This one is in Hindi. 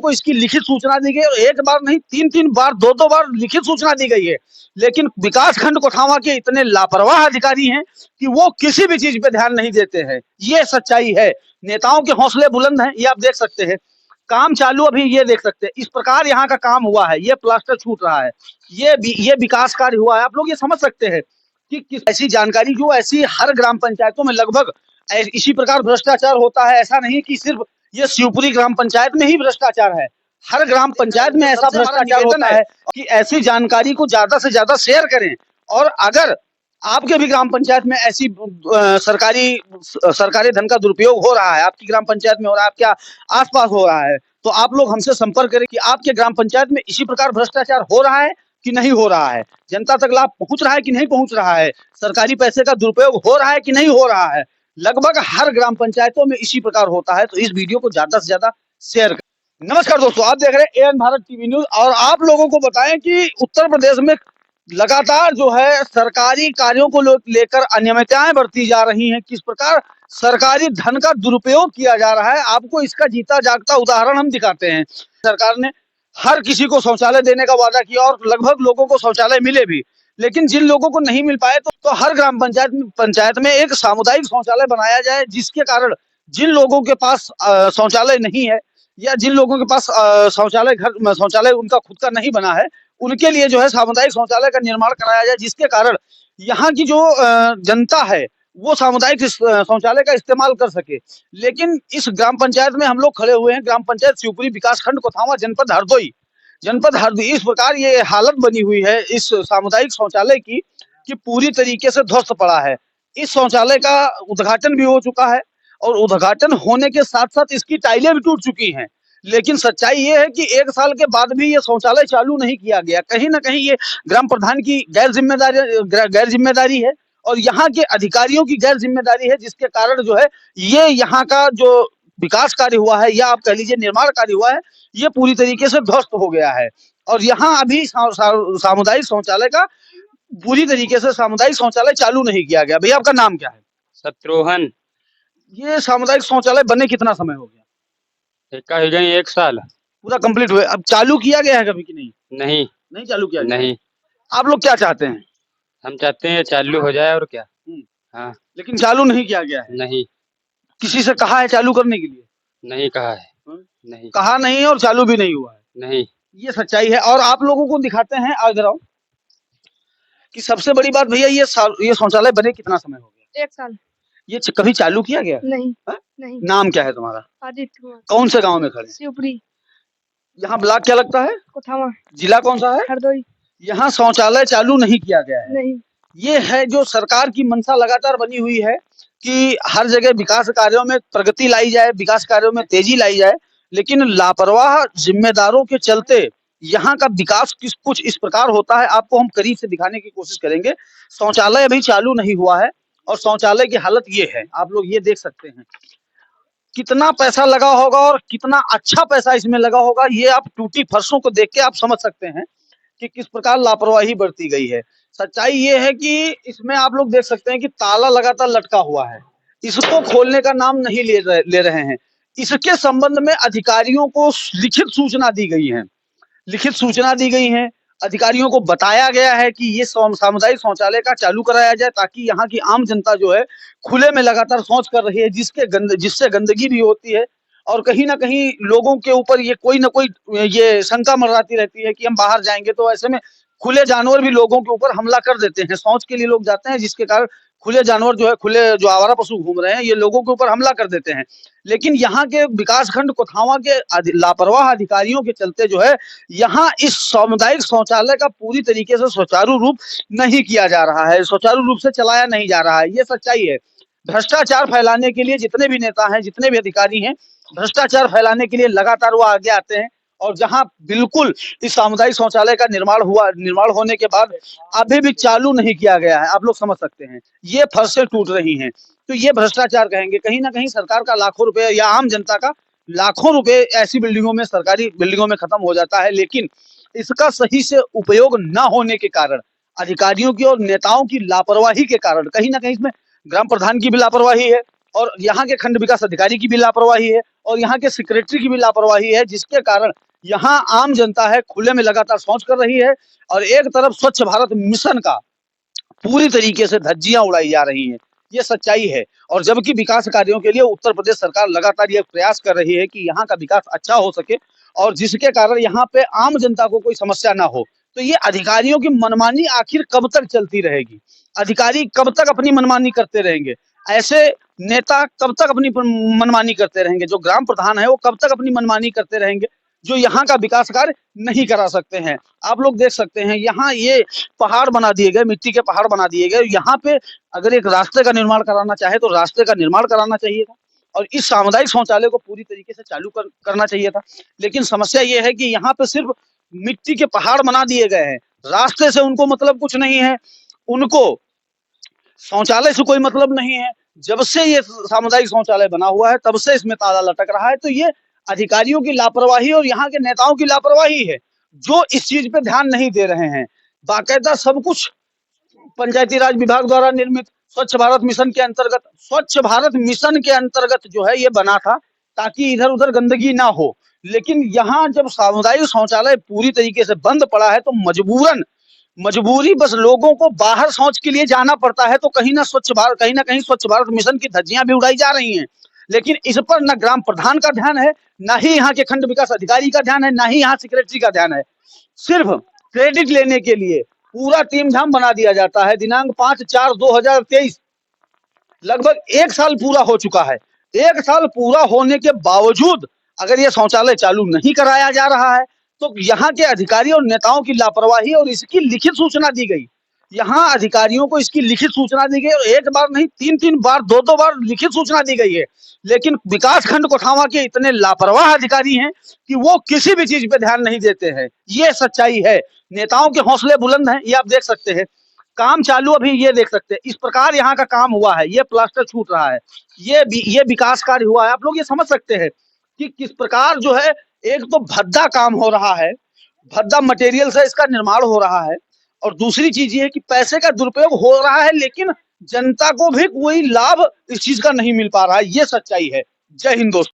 को इसकी लिखित सूचना दी गई और एक बार नहीं 3-3 बार 2-2 बार लिखित सूचना दी गई है, लेकिन विकासखंड कोठावा के इतने लापरवाह अधिकारी हैं कि वो किसी भी चीज पे ध्यान नहीं देते हैं। ये सच्चाई है। नेताओं के हौसले बुलंद हैं, ये आप देख सकते हैं। काम चालू अभी ये देख सकते हैं, इस प्रकार यहाँ का काम हुआ है, ये प्लास्टर छूट रहा है, ये विकास कार्य हुआ है। आप लोग ये समझ सकते हैं कि किस ऐसी जानकारी जो ऐसी हर ग्राम पंचायतों में लगभग इसी प्रकार भ्रष्टाचार होता है। ऐसा नहीं कि सिर्फ ये शिवपुरी ग्राम पंचायत में ही भ्रष्टाचार है, हर ग्राम पंचायत में ऐसा भ्रष्टाचार होता है कि ऐसी जानकारी को ज्यादा से ज्यादा शेयर करें। और अगर आपके भी ग्राम पंचायत में ऐसी सरकारी धन का दुरुपयोग हो रहा है, आपकी ग्राम पंचायत में हो रहा है, आपके आसपास हो रहा है, तो आप लोग हमसे संपर्क करें कि आपके ग्राम पंचायत में इसी प्रकार भ्रष्टाचार हो रहा है कि नहीं हो रहा है, जनता तक लाभ पहुंच रहा है कि नहीं पहुंच रहा है, सरकारी पैसे का दुरुपयोग हो रहा है कि नहीं हो रहा है। लगभग हर ग्राम पंचायतों में इसी प्रकार होता है, तो इस वीडियो को ज्यादा से ज्यादा शेयर करें। नमस्कार दोस्तों, आप देख रहे हैं एएन भारत टीवी न्यूज और आप लोगों को बताएं कि उत्तर प्रदेश में लगातार जो है सरकारी कार्यों को लेकर अनियमितताएं बढ़ती जा रही हैं। किस प्रकार सरकारी धन का दुरुपयोग किया जा रहा है, आपको इसका जीता जागता उदाहरण हम दिखाते हैं। सरकार ने हर किसी को शौचालय देने का वादा किया और लगभग लोगों को शौचालय मिले भी, लेकिन जिन लोगों को नहीं मिल पाए तो हर ग्राम पंचायत में एक सामुदायिक शौचालय बनाया जाए, जिसके कारण जिन लोगों के पास शौचालय नहीं है या जिन लोगों के पास शौचालय उनका खुद का नहीं बना है, उनके लिए जो है सामुदायिक शौचालय का निर्माण कराया जाए, जिसके कारण यहाँ की जो जनता है वो सामुदायिक शौचालय का इस्तेमाल कर सके। लेकिन इस ग्राम पंचायत में हम लोग खड़े हुए हैं, ग्राम पंचायत शिवपुरी विकासखंड कोठावा जनपद हरदोई। इस प्रकार ये हालत बनी हुई है इस सामुदायिक शौचालय की कि पूरी तरीके से ध्वस्त पड़ा है। इस शौचालय का उद्घाटन भी हो चुका है और उद्घाटन होने के साथ साथ इसकी टाइलें भी टूट चुकी हैं, लेकिन सच्चाई ये है कि 1 साल के बाद भी ये शौचालय चालू नहीं किया गया। कहीं ना कहीं ये ग्राम प्रधान की गैर जिम्मेदारी है और यहाँ के अधिकारियों की गैर जिम्मेदारी है, जिसके कारण जो है ये यहाँ का जो विकास कार्य हुआ है या आप कह लीजिए निर्माण कार्य हुआ है, ये पूरी तरीके से ध्वस्त हो गया है। और यहाँ अभी सामुदायिक शौचालय का पूरी तरीके से सामुदायिक शौचालय चालू नहीं किया गया। भैया आपका नाम क्या है? शत्रुघ्न। ये सामुदायिक शौचालय बने कितना समय हो गया? 1 साल पूरा कंप्लीट हुए। अब चालू किया गया है कभी कि नहीं? नहीं नहीं चालू किया गया। नहीं। आप लोग क्या चाहते हैं? हम चाहते हैं चालू हो जाए और क्या। हाँ, लेकिन चालू नहीं किया गया है। नहीं, किसी से कहा है चालू करने के लिए? नहीं कहा है। नहीं कहा नहीं और चालू भी नहीं हुआ है। नहीं। ये सच्चाई है और आप लोगों को दिखाते हैं आज राव कि सबसे बड़ी बात भैया ये शौचालय बने कितना समय हो गया? 1 साल। ये कभी चालू किया गया? नहीं। नहीं। नाम क्या है तुम्हारा? आदित्य कुमार। कौन से गांव में खड़े? शिवपुरी। यहाँ ब्लॉक क्या लगता है? कोठावा। जिला कौन सा है? हरदोई। यहाँ शौचालय चालू नहीं किया गया है। नहीं। ये है जो सरकार की मंशा लगातार बनी हुई है कि हर जगह विकास कार्यों में प्रगति लाई जाए, विकास कार्यों में तेजी लाई जाए, लेकिन लापरवाह जिम्मेदारों के चलते यहाँ का विकास कुछ इस प्रकार होता है। आपको हम करीब से दिखाने की कोशिश करेंगे। शौचालय अभी चालू नहीं हुआ है और शौचालय की हालत ये है, आप लोग ये देख सकते हैं कितना पैसा लगा होगा और कितना अच्छा पैसा इसमें लगा होगा। ये आप टूटी फर्शों को देख के आप समझ सकते हैं कि किस प्रकार लापरवाही बरती गई है। सच्चाई ये है कि इसमें आप लोग देख सकते हैं कि ताला लगातार लटका हुआ है, इसको खोलने का नाम नहीं ले रहे हैं। इसके संबंध में अधिकारियों को लिखित सूचना दी गई है, अधिकारियों को बताया गया है कि ये सामुदायिक शौचालय का चालू कराया जाए, ताकि यहाँ की आम जनता जो है खुले में लगातार शौच कर रही है, जिससे गंदगी भी होती है और कहीं ना कहीं लोगों के ऊपर ये कोई ना कोई ये शंका मंडराती रहती है कि हम बाहर जाएंगे तो ऐसे में खुले जानवर भी लोगों के ऊपर हमला कर देते हैं। शौच के लिए लोग जाते हैं, जिसके कारण खुले जानवर जो है, खुले जो आवारा पशु घूम रहे हैं, ये लोगों के ऊपर हमला कर देते हैं। लेकिन यहाँ के विकासखंड कोठावा के लापरवाह अधिकारियों के चलते जो है यहाँ इस सामुदायिक शौचालय का पूरी तरीके से सुचारू रूप नहीं किया जा रहा है, सुचारू रूप से चलाया नहीं जा रहा है। ये सच्चाई है। भ्रष्टाचार फैलाने के लिए जितने भी नेता हैं, जितने भी अधिकारी हैं, भ्रष्टाचार फैलाने के लिए लगातार वो आगे आते हैं। और जहां बिल्कुल इस सामुदायिक शौचालय का निर्माण होने के बाद अभी भी चालू नहीं किया गया है, आप लोग समझ सकते हैं ये फर्शें टूट रही हैं, तो ये भ्रष्टाचार कहेंगे। कहीं ना कहीं सरकार का लाखों रुपए या आम जनता का लाखों रुपए ऐसी बिल्डिंगों में, सरकारी बिल्डिंगों में खत्म हो जाता है, लेकिन इसका सही से उपयोग न होने के कारण, अधिकारियों की और नेताओं की लापरवाही के कारण, कहीं ना कहीं इसमें ग्राम प्रधान की भी लापरवाही है, और यहाँ के खंड विकास अधिकारी की भी लापरवाही है और यहाँ के सेक्रेटरी की भी लापरवाही है, जिसके कारण यहाँ आम जनता है खुले में लगातार शौच कर रही है और एक तरफ स्वच्छ भारत मिशन का पूरी तरीके से धज्जियां उड़ाई जा रही हैं। ये सच्चाई है। और जबकि विकास कार्यों के लिए उत्तर प्रदेश सरकार लगातार ये प्रयास कर रही है कि यहाँ का विकास अच्छा हो सके और जिसके कारण यहाँ पे आम जनता को कोई समस्या ना हो। तो ये अधिकारियों की मनमानी आखिर कब तक चलती रहेगी? अधिकारी कब तक अपनी मनमानी करते रहेंगे? ऐसे नेता कब तक अपनी मनमानी करते रहेंगे? जो ग्राम प्रधान है वो कब तक अपनी मनमानी करते रहेंगे, जो यहाँ का विकास कार्य नहीं करा सकते हैं? आप लोग देख सकते हैं यहाँ ये पहाड़ बना दिए गए, मिट्टी के पहाड़ बना दिए गए। यहाँ पे अगर एक रास्ते का निर्माण कराना चाहे तो रास्ते का निर्माण कराना चाहिए था और इस सामुदायिक शौचालय को पूरी तरीके से चालू करना चाहिए था। लेकिन समस्या ये है कि यहाँ पे सिर्फ मिट्टी के पहाड़ बना दिए गए हैं, रास्ते से उनको मतलब कुछ नहीं है, उनको शौचालय से कोई मतलब नहीं है। जब से ये सामुदायिक शौचालय बना हुआ है तब से इसमें ताला लटक रहा है। तो ये अधिकारियों की लापरवाही और यहाँ के नेताओं की लापरवाही है, जो इस चीज पे ध्यान नहीं दे रहे हैं। बाकायदा सब कुछ पंचायती राज विभाग द्वारा निर्मित स्वच्छ भारत मिशन के अंतर्गत जो है ये बना था ताकि इधर उधर गंदगी ना हो। लेकिन यहाँ जब सामुदायिक शौचालय पूरी तरीके से बंद पड़ा है तो मजबूरी बस लोगों को बाहर शौच के लिए जाना पड़ता है। तो कहीं ना कहीं स्वच्छ भारत मिशन की धज्जियां भी उड़ाई जा रही हैं। लेकिन इस पर न ग्राम प्रधान का ध्यान है, ना ही यहाँ के खंड विकास अधिकारी का ध्यान है, ना ही यहाँ सेक्रेटरी का ध्यान है। सिर्फ क्रेडिट लेने के लिए पूरा टीम झाम बना दिया जाता है। दिनांक 5/4/2023 लगभग 1 साल पूरा हो चुका है। 1 साल पूरा होने के बावजूद अगर ये शौचालय चालू नहीं कराया जा रहा है तो यहाँ के अधिकारी और नेताओं की लापरवाही और इसकी लिखित सूचना दी गई। यहाँ अधिकारियों को इसकी लिखित सूचना दी गई और एक बार नहीं 3-3 बार 2-2 बार लिखित सूचना दी गई है। लेकिन विकास खंड कोठावा के इतने लापरवाह अधिकारी हैं कि वो किसी भी चीज पे ध्यान नहीं देते हैं। ये सच्चाई है। नेताओं के हौसले बुलंद हैं, ये आप देख सकते हैं। काम चालू अभी ये देख सकते हैं, इस प्रकार यहाँ का काम हुआ है, ये प्लास्टर छूट रहा है, ये विकास कार्य हुआ है। आप लोग ये समझ सकते हैं कि किस प्रकार जो है एक तो भद्दा काम हो रहा है, भद्दा मटेरियल से इसका निर्माण हो रहा है और दूसरी चीज ये है कि पैसे का दुरुपयोग हो रहा है लेकिन जनता को भी कोई लाभ इस चीज का नहीं मिल पा रहा है। ये सच्चाई है। जय हिंद दोस्तों।